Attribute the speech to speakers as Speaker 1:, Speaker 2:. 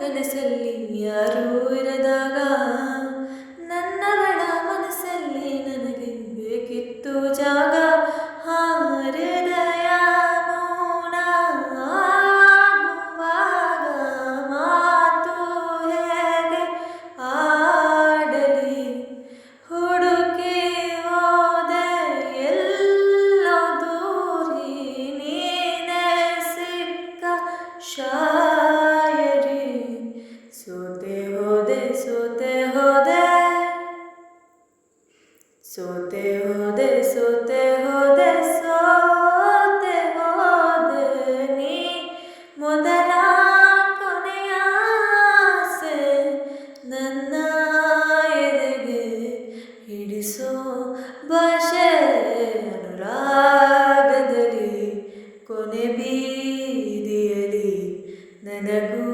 Speaker 1: ಕನಸಲ್ಲಿ ಯಾರೂ ಇರದಾಗ ನನ್ನವಳ ಮನಸ್ಸಲ್ಲಿ ನನಗೆ ಬೇಕಿತ್ತು ಜಾಗ. ಹೃದಯ ಮೌನ ಆಗುವಾಗ ಮಾತು ಹೇಗೆ ಆಡಲಿ. ಹುಡುಕಿ ಹೋದೆ ಎಲ್ಲೋ ದೂರಿ ನೀನೇ ಸಿಕ್ಕ ಶಾಯರಿ. ಸೋತೆ ಹೋದೆ ಸೋತೆ ಹೋದೆ ಸೋತೆ ಹೋದೆ ಸೋತೆ ಹೋದೆ ಸೋತೆ ಹೋದೆ ನೀ ಮೊದಲ ಕೊನೆಯ ಆಸೆ ನನ್ನ ಎದೆಗೆ ಹಿಡಿಸೋ ಭಾಷೆ ಅನುರಾಗದಲ್ಲಿ ಕೊನೆ ಬೀದಿಯಲಿ ನನಗೂ